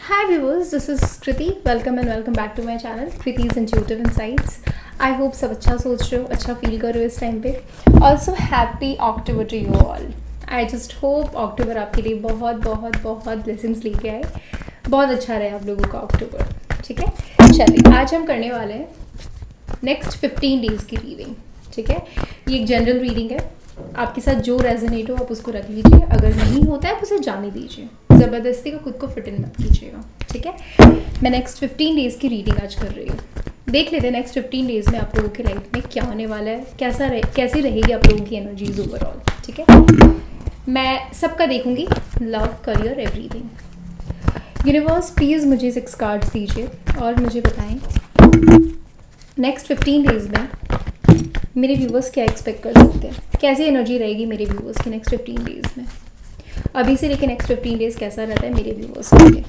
Hi viewers, this is Kriti. Welcome and welcome back to my channel, Kriti's Intuitive Insights. I hope सब अच्छा सोच रहे हो, अच्छा फील कर रहे हो इस टाइम पे. Also happy October to you all. I just hope October आपके लिए बहुत बहुत बहुत blessings लेके आए. बहुत अच्छा रहे आप लोगों का October. ठीक है, चलिए आज हम करने वाले हैं नेक्स्ट 15 डेज़ की रीडिंग. ठीक है, ये एक जनरल रीडिंग है. आपके साथ जो रेजोनेट हो आप उसको रख लीजिए, अगर नहीं होता है आप उसे जाने दीजिए. ज़बरदस्ती का खुद को फिट इन मत कीजिएगा. ठीक है, मैं नेक्स्ट 15 डेज़ की रीडिंग आज कर रही हूँ. देख लेते हैं नेक्स्ट 15 डेज़ में आप लोगों के लाइफ में क्या होने वाला है, कैसी रहेगी आप लोगों की एनर्जीज ओवरऑल. ठीक है, मैं सबका देखूंगी, love, career, everything. Universe please मुझे 6 कार्ड्स दीजिए और मुझे बताएं नेक्स्ट 15 डेज़ में मेरे व्यूवर्स क्या एक्सपेक्ट कर सकते हैं, कैसी एनर्जी रहेगी मेरे व्यूवर्स की नेक्स्ट 15 डेज़ में. अभी से लेके नेक्स्ट 15 डेज़ कैसा रहता है मेरे व्यूवर्स के लिए.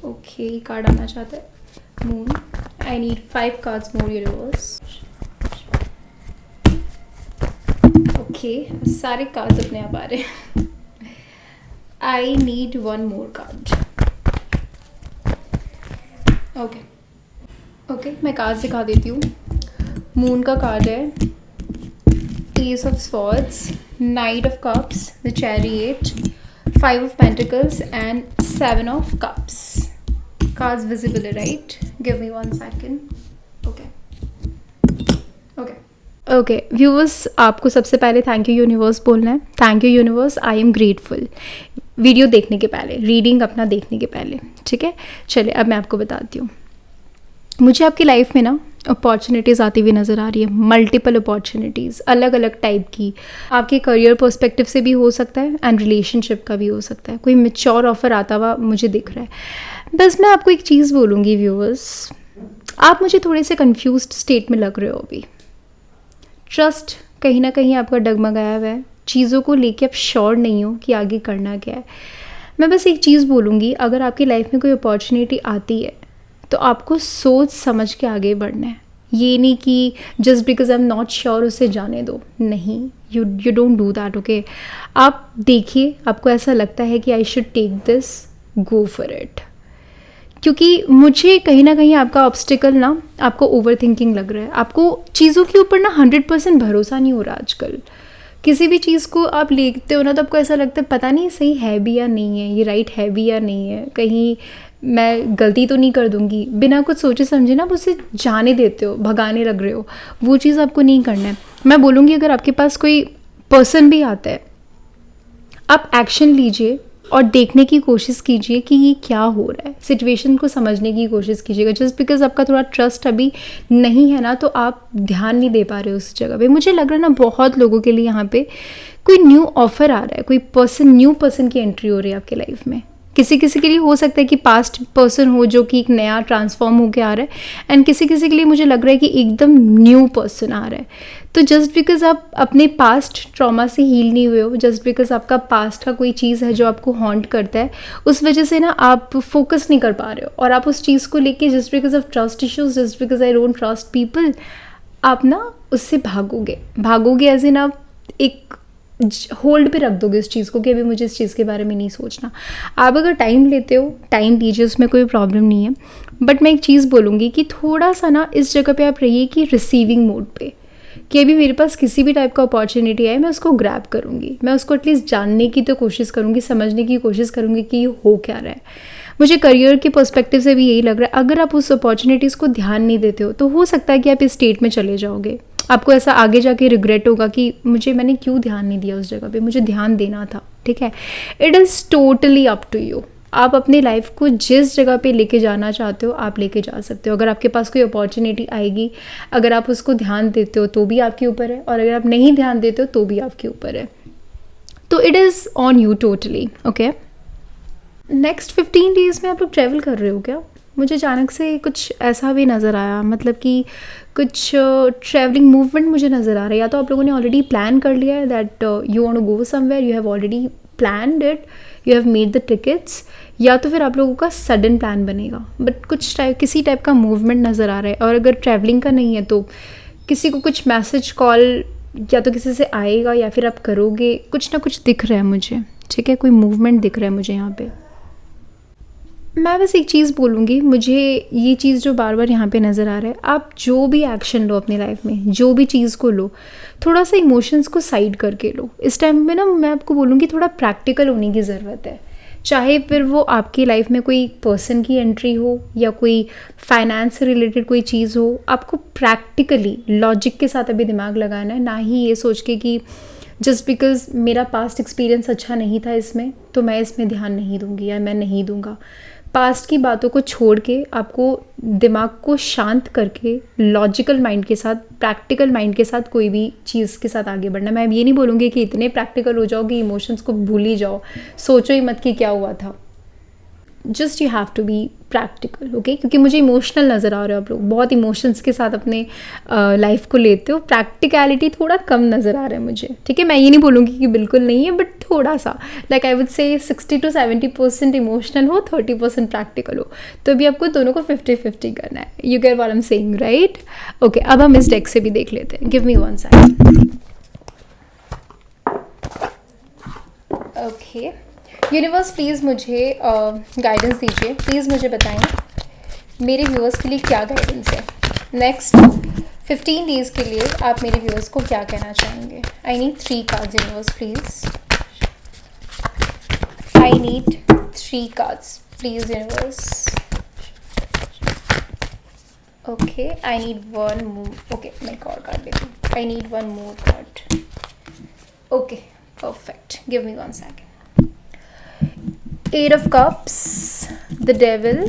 ओके, कार्ड आना चाहता है moon. I need 5 cards more universe. Okay, सारे कार्ड्स अपने आप आ रहे हैं. I need 1 more card. Okay, मैं कार्ड दिखा देती हूँ. मून का कार्ड है, ace of swords, knight of cups, the chariot, 5 of pentacles and 7 of cups. Cards visible है, right? Give me 1 second. Okay viewers, आपको सबसे पहले थैंक यू यूनिवर्स बोलना है. Thank you universe, I am grateful. Video देखने के पहले, reading अपना देखने के पहले. ठीक है, चलिए अब मैं आपको बताती हूँ. मुझे आपकी लाइफ में ना अपॉर्चुनिटीज़ आती हुई नज़र आ रही है. मल्टीपल अपॉर्चुनिटीज़, अलग अलग टाइप की. आपके करियर पर्सपेक्टिव से भी हो सकता है एंड रिलेशनशिप का भी हो सकता है. कोई मैच्योर ऑफर आता हुआ मुझे दिख रहा है. बस मैं आपको एक चीज़ बोलूँगी व्यूअर्स, आप मुझे थोड़े से कंफ्यूज्ड स्टेट में लग रहे हो अभी. ट्रस्ट कहीं ना कहीं आपका डगमगाया हुआ है. चीज़ों को लेके आप श्योर नहीं हो कि आगे करना क्या है. मैं बस एक चीज़ बोलूँगी, अगर आपकी लाइफ में कोई अपॉर्चुनिटी आती है तो आपको सोच समझ के आगे बढ़ना है. ये नहीं कि just because I am not sure उसे जाने दो. नहीं, you don't do that. Okay, आप देखिए, आपको ऐसा लगता है कि I should take this, go for it. क्योंकि मुझे कहीं ना कहीं आपका ऑब्स्टिकल ना आपको ओवर थिंकिंग लग रहा है. आपको चीज़ों के ऊपर ना 100% भरोसा नहीं हो रहा आजकल. किसी भी चीज़ को आप लेते हो ना तो आपको ऐसा लगता है पता नहीं सही है भी या नहीं है, ये राइट है भी या नहीं है, कहीं मैं गलती तो नहीं कर दूंगी. बिना कुछ सोचे समझे ना आप उसे जाने देते हो, भगाने लग रहे हो. वो चीज़ आपको नहीं करना है. मैं बोलूँगी अगर आपके पास कोई पर्सन भी आता है, आप एक्शन लीजिए और देखने की कोशिश कीजिए कि ये क्या हो रहा है. सिचुएशन को समझने की कोशिश कीजिएगा. जस्ट बिकॉज आपका थोड़ा ट्रस्ट अभी नहीं है ना तो आप ध्यान नहीं दे पा रहे हो उस जगह पे. मुझे लग रहा है ना बहुत लोगों के लिए यहाँ पे कोई न्यू ऑफर आ रहा है, कोई न्यू पर्सन की एंट्री हो रही है आपके लाइफ में. किसी किसी के लिए हो सकता है कि पास्ट पर्सन हो जो कि एक नया ट्रांसफॉर्म होकर आ रहा है, एंड किसी किसी के लिए मुझे लग रहा है कि एकदम न्यू पर्सन आ रहा है. तो जस्ट बिकॉज आप अपने पास्ट ट्रॉमा से हील नहीं हुए हो, जस्ट बिकॉज आपका पास्ट का कोई चीज़ है जो आपको हॉन्ट करता है, उस वजह से ना आप फोकस नहीं कर पा रहे हो. और आप उस चीज़ को लेके just because of trust issues, just because I don't trust people, आप ना उससे भागोगे एज इन आप एक होल्ड पे रख दोगे उस चीज़ को कि अभी मुझे इस चीज़ के बारे में नहीं सोचना. आप अगर टाइम लेते हो, टाइम दीजिए, उसमें कोई प्रॉब्लम नहीं है. बट मैं एक चीज़ बोलूँगी कि थोड़ा सा ना इस जगह पे आप रहिए कि रिसीविंग मोड पे, कि अभी मेरे पास किसी भी टाइप का अपॉर्चुनिटी आए मैं उसको ग्रैब करूँगी. मैं उसको एटलीस्ट जानने की तो कोशिश करूँगी, समझने की कोशिश करूँगी कि ये हो क्या रहा है. मुझे करियर के पर्सपेक्टिव से भी यही लग रहा है. अगर आप उस अपॉर्चुनिटीज़ को ध्यान नहीं देते हो तो हो सकता है कि आप इस स्टेट में चले जाओगे. आपको ऐसा आगे जाके रिग्रेट होगा कि मैंने क्यों ध्यान नहीं दिया उस जगह पे, मुझे ध्यान देना था. ठीक है, it is totally up to you. आप अपनी लाइफ को जिस जगह पे लेके जाना चाहते हो आप लेके जा सकते हो. अगर आपके पास कोई अपॉर्चुनिटी आएगी, अगर आप उसको ध्यान देते हो तो भी आपके ऊपर है, और अगर आप नहीं ध्यान देते हो तो भी आपके ऊपर है. तो it is on you totally. Okay, next 15 days में आप लोग ट्रैवल कर रहे हो क्या? मुझे अचानक से कुछ ऐसा भी नज़र आया, मतलब कि कुछ ट्रैवलिंग मूवमेंट मुझे नज़र आ रहा है. या तो आप लोगों ने ऑलरेडी प्लान कर लिया है that you want to go somewhere, you have already planned it, you have made the tickets, या तो फिर आप लोगों का सडन प्लान बनेगा. बट किसी टाइप का मूवमेंट नज़र आ रहा है. और अगर ट्रैवलिंग का नहीं है तो किसी को कुछ मैसेज, कॉल या तो किसी से आएगा या फिर आप करोगे, कुछ ना कुछ दिख रहा है मुझे. ठीक है, कोई मूवमेंट दिख रहा है मुझे यहाँ पे। मैं बस एक चीज़ बोलूँगी, मुझे ये चीज़ जो बार बार यहाँ पे नज़र आ रहा है, आप जो भी एक्शन लो अपनी लाइफ में, जो भी चीज़ को लो, थोड़ा सा इमोशंस को साइड करके लो। इस टाइम में ना मैं आपको बोलूँगी थोड़ा प्रैक्टिकल होने की ज़रूरत है। चाहे फिर वो आपकी लाइफ में कोई पर्सन की एंट्री हो या कोई फाइनेंस से रिलेटेड कोई चीज़ हो, आपको प्रैक्टिकली लॉजिक के साथ अभी दिमाग लगाना है, ना ही ये सोच के कि जस्ट बिकॉज मेरा पास्ट एक्सपीरियंस अच्छा नहीं था इसमें, तो मैं इसमें ध्यान नहीं दूंगी या मैं नहीं दूंगा। पास्ट की बातों को छोड़ के आपको दिमाग को शांत करके लॉजिकल माइंड के साथ, प्रैक्टिकल माइंड के साथ कोई भी चीज़ के साथ आगे बढ़ना। मैं ये नहीं बोलूँगी कि इतने प्रैक्टिकल हो जाओ कि इमोशंस को भूल ही जाओ, सोचो ही मत कि क्या हुआ था। Just you have to be practical, okay. क्योंकि मुझे इमोशनल नज़र आ रहे हो आप लोग, बहुत इमोशंस के साथ अपने लाइफ को लेते हो, प्रैक्टिकलिटी थोड़ा कम नज़र आ रहा है मुझे, ठीक है। मैं ये नहीं बोलूँगी कि बिल्कुल नहीं है, बट थोड़ा सा, like I would say 60 to 70% emotional हो, 30% प्रैक्टिकल हो। तो अभी आपको दोनों को 50-50 करना है। You get what I am saying, right? Okay, अब हम इस डेक से भी देख लेते हैं। Give me one second. Okay, universe please मुझे गाइडेंस दीजिए, प्लीज़ मुझे बताएं मेरे व्यूअर्स के लिए क्या गाइडेंस है नेक्स्ट 15 डेज़ के लिए। आप मेरे व्यूअर्स को क्या कहना चाहेंगे? I need 3 cards universe please, I need 3 cards please universe. Okay, I need 1 more. Okay, मैं एक और कार्ड लेती हूँ। आई need 1 more card. Okay, perfect. Give me 1 second. 8 of Cups, the Devil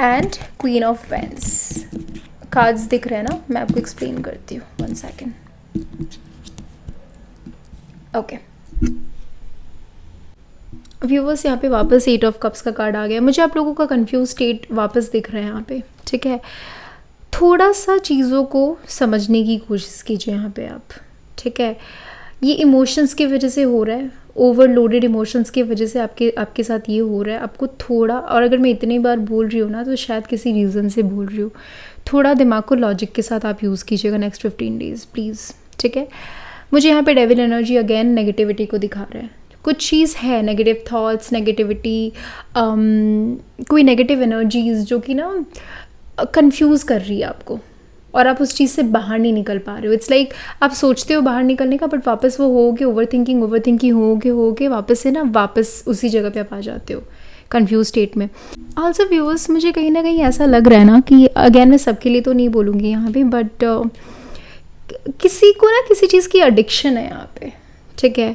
and Queen of Wands. Cards दिख रहे हैं ना? मैं आपको एक्सप्लेन करती हूँ। 1 second. ओके, व्यूवर्स यहाँ पे वापस 8 ऑफ कप्स का कार्ड आ गया। मुझे आप लोगों का कंफ्यूज स्टेट वापस दिख रहा है यहाँ पे, ठीक है। थोड़ा सा चीज़ों को समझने की कोशिश कीजिए यहाँ पे आप, ठीक है। ये इमोशंस की वजह से हो रहा है, ओवरलोडेड इमोशंस की वजह से आपके साथ ये हो रहा है। आपको थोड़ा, और अगर मैं इतनी बार बोल रही हूँ ना तो शायद किसी रीज़न से बोल रही हूँ, थोड़ा दिमाग को लॉजिक के साथ आप यूज़ कीजिएगा नेक्स्ट 15 डेज़ प्लीज़, ठीक है। मुझे यहाँ पे डेविल एनर्जी अगेन नेगेटिविटी को दिखा रहा है। कुछ चीज़ है, नेगेटिव थॉट्स, नेगेटिविटी, कोई नेगेटिव एनर्जीज जो कि ना कंफ्यूज कर रही है आपको, और आप उस चीज़ से बाहर नहीं निकल पा रहे हो। इट्स लाइक आप सोचते हो बाहर निकलने का, बट वापस वो हो के ओवर थिंकिंग हो के वापस से ना वापस उसी जगह पे आप आ जाते हो कंफ्यूज स्टेट में। ऑल्सो व्यूअर्स, मुझे कहीं ना कहीं ऐसा लग रहा है ना कि अगेन मैं सबके लिए तो नहीं बोलूँगी यहाँ पे, बट किसी को ना किसी चीज़ की एडिक्शन है यहाँ पे, ठीक है।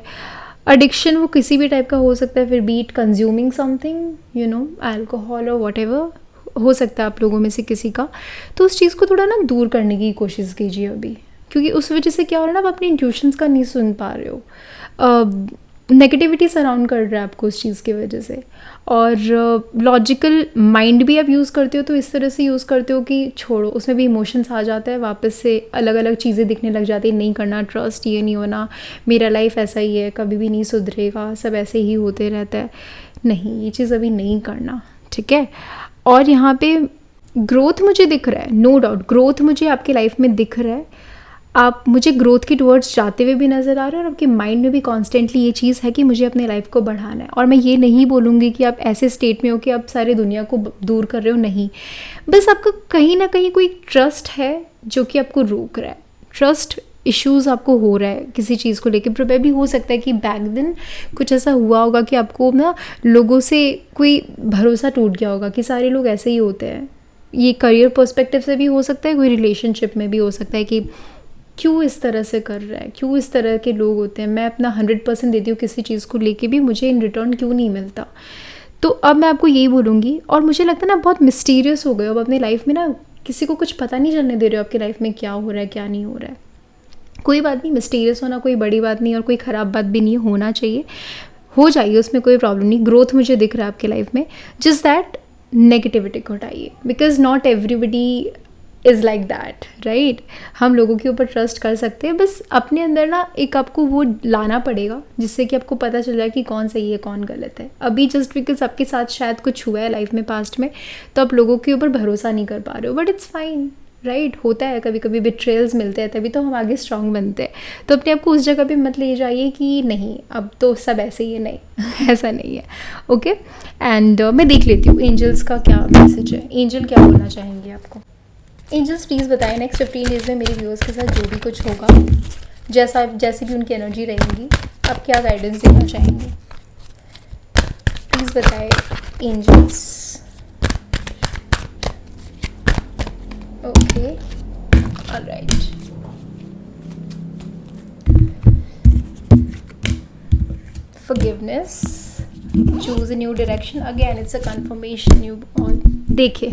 एडिक्शन वो किसी भी टाइप का हो सकता है, फिर be consuming something, you know, alcohol और वट एवर हो सकता है आप लोगों में से किसी का। तो उस चीज़ को थोड़ा ना दूर करने की कोशिश कीजिए अभी, क्योंकि उस वजह से क्या हो रहा है ना, आप अपनी इंट्यूशंस का नहीं सुन पा रहे हो। नेगेटिविटी सराउंड कर रहा है आपको उस चीज़ की वजह से, और लॉजिकल माइंड भी आप यूज़ करते हो तो इस तरह से यूज़ करते हो कि छोड़ो, उसमें भी इमोशंस आ जाता है, वापस से अलग अलग चीज़ें दिखने लग जाती है। नहीं करना ट्रस्ट, ये नहीं होना, मेरा लाइफ ऐसा ही है, कभी भी नहीं सुधरेगा, सब ऐसे ही होते रहता है। नहीं, ये चीज़ अभी नहीं करना, ठीक है। और यहाँ पे ग्रोथ मुझे दिख रहा है, नो डाउट ग्रोथ मुझे आपकी लाइफ में दिख रहा है। आप मुझे ग्रोथ की टुवर्ड्स जाते हुए भी नज़र आ रहे हो, और आपके माइंड में भी कॉन्स्टेंटली ये चीज़ है कि मुझे अपने लाइफ को बढ़ाना है। और मैं ये नहीं बोलूँगी कि आप ऐसे स्टेट में हो कि आप सारी दुनिया को दूर कर रहे हो, नहीं, बस आपका कहीं ना कहीं कोई ट्रस्ट है जो कि आपको रोक रहा है। ट्रस्ट इश्यूज़ आपको हो रहा है किसी चीज़ को लेकर। प्रोबेबली हो सकता है कि बैक दिन कुछ ऐसा हुआ होगा कि आपको ना लोगों से कोई भरोसा टूट गया होगा कि सारे लोग ऐसे ही होते हैं। ये करियर पर्सपेक्टिव से भी हो सकता है, कोई रिलेशनशिप में भी हो सकता है कि क्यों इस तरह से कर रहा है, क्यों इस तरह के लोग होते हैं, मैं अपना 100% देती हूँ किसी चीज़ को लेके भी, मुझे इन रिटर्न क्यों नहीं मिलता। तो अब मैं आपको यही बोलूँगी, और मुझे लगता है ना बहुत मिस्टीरियस हो गए अब अपनी लाइफ में ना, किसी को कुछ पता नहीं चलने दे रहे हो आपकी लाइफ में क्या हो रहा है क्या नहीं हो रहा है। कोई बात नहीं, मिस्टीरियस होना कोई बड़ी बात नहीं और कोई ख़राब बात भी नहीं होना चाहिए, हो जाइए, उसमें कोई प्रॉब्लम नहीं। ग्रोथ मुझे दिख रहा है आपके लाइफ में, जस्ट दैट नेगेटिविटी को हटाइए, because not everybody is like that, right. हम लोगों के ऊपर ट्रस्ट कर सकते हैं, बस अपने अंदर ना एक आपको वो लाना पड़ेगा जिससे कि आपको पता चल जाए कि कौन सही है कौन गलत है। अभी जस्ट बिकॉज आपके साथ शायद कुछ हुआ है लाइफ में पास्ट में, तो आप लोगों के ऊपर भरोसा नहीं कर पा रहे हो, बट इट्स फाइन, राइट होता है, कभी कभी बिट्रेयल्स मिलते हैं, तभी तो हम आगे स्ट्रांग बनते हैं। तो अपने आप को उस जगह पे मत ले जाइए कि नहीं अब तो सब ऐसे ही है, नहीं ऐसा नहीं है। ओके एंड मैं देख लेती हूँ एंजल्स का क्या मैसेज है, एंजल क्या बोलना चाहेंगे आपको। एंजल्स प्लीज़ बताएं नेक्स्ट 15 डेज़ में मेरे व्यूअर्स के साथ जो भी कुछ होगा, जैसी भी उनकी एनर्जी रहेंगी, आप क्या गाइडेंस देना चाहेंगे, प्लीज़ बताएं angels. Okay alright, forgiveness, choose a new direction, again it's a confirmation you all, देखिए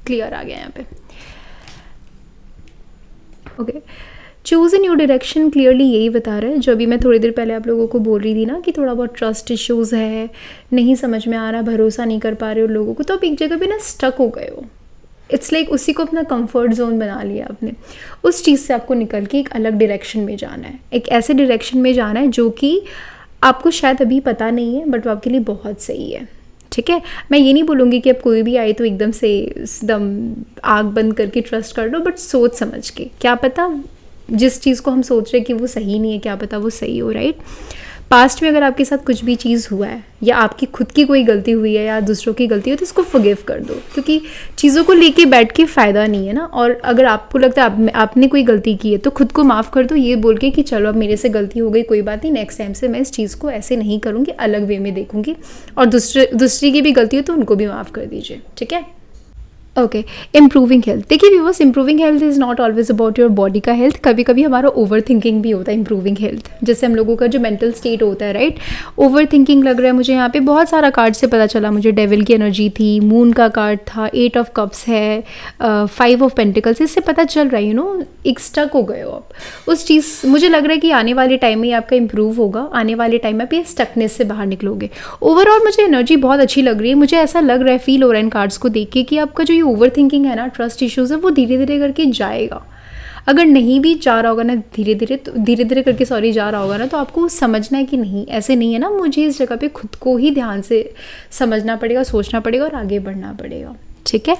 क्लियर आ गया यहाँ पे। Okay choose a new direction clearly यही बता रहा है, जो अभी मैं थोड़ी देर पहले आप लोगों को बोल रही थी ना कि थोड़ा बहुत ट्रस्ट इश्यूज़ है, नहीं समझ में आ रहा, भरोसा नहीं कर पा रहे हो लोगों को, तो आप एक जगह पे ना स्टक हो गए हो। इट्स लाइक उसी को अपना कंफर्ट जोन बना लिया आपने। उस चीज़ से आपको निकल के एक अलग डायरेक्शन में जाना है, एक ऐसे डायरेक्शन में जाना है जो कि आपको शायद अभी पता नहीं है बट वो आपके लिए बहुत सही है। ठीक है, मैं ये नहीं बोलूँगी कि अब कोई भी आए तो एकदम आग बंद करके ट्रस्ट कर लो, बट सोच समझ के, क्या पता जिस चीज़ को हम सोच रहे हैं कि वो सही नहीं है, क्या पता वो सही हो, राइट। पास्ट में अगर आपके साथ कुछ भी चीज़ हुआ है या आपकी खुद की कोई गलती हुई है या दूसरों की गलती हो तो इसको फॉरगिव कर दो, क्योंकि चीज़ों को लेके बैठ के फ़ायदा नहीं है ना। और अगर आपको लगता है आपने कोई गलती की है तो खुद को माफ़ कर दो, ये बोल के कि चलो अब मेरे से गलती हो गई, कोई बात नहीं, नेक्स्ट टाइम से मैं इस चीज़ को ऐसे नहीं करूँगी, अलग वे में देखूँगी। और दूसरी की भी गलती हो तो उनको भी माफ़ कर दीजिए, ठीक है। ओके इम्प्रूविंग हेल्थ, देखिए viewers, improving health is not always about your body का हेल्थ, कभी कभी हमारा ओवर थिंकिंग भी होता है इम्प्रूविंग हेल्थ, जैसे हम लोगों का जो मेंटल स्टेट होता है, राइट। ओवर थिंकिंग लग रहा है मुझे यहाँ पे बहुत सारा कार्ड से पता चला, मुझे डेविल की एनर्जी थी, मून का कार्ड था, 8 ऑफ कप्स है, 5 ऑफ पेंटिकल्स, इससे पता चल रहा है एक स्टक हो गए हो आप उस चीज़। मुझे लग रहा है कि आने वाले टाइम में आपका इंप्रूव होगा, आने वाले टाइम में आप ये स्टकनेस से बाहर निकलोगे। ओवरऑल मुझे एनर्जी बहुत अच्छी लग रही है, मुझे ऐसा लग रहा है, फील हो रहा है इन कार्ड्स को देख के कि आपका जो ओवर थिंकिंग है ना, ट्रस्ट इश्यूज है, वो धीरे धीरे करके जाएगा। अगर नहीं भी जा रहा होगा ना, धीरे धीरे करके जा रहा होगा ना, तो आपको समझना है कि नहीं ऐसे नहीं है ना, मुझे इस जगह पे खुद को ही ध्यान से समझना पड़ेगा, सोचना पड़ेगा और आगे बढ़ना पड़ेगा, ठीक है।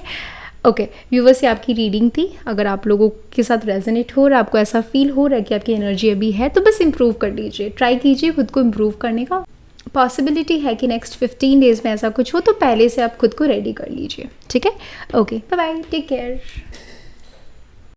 ओके व्यूवर्स, ये आपकी रीडिंग थी। अगर आप लोगों के साथ रेजोनेट हो रहा है, आपको ऐसा फील हो रहा है कि आपकी एनर्जी अभी है, तो बस इंप्रूव कर लीजिए, ट्राई कीजिए खुद को इंप्रूव करने का। पॉसिबिलिटी है कि नेक्स्ट 15 डेज़ में ऐसा कुछ हो, तो पहले से आप खुद को रेडी कर लीजिए, ठीक है। Okay bye bye, take care.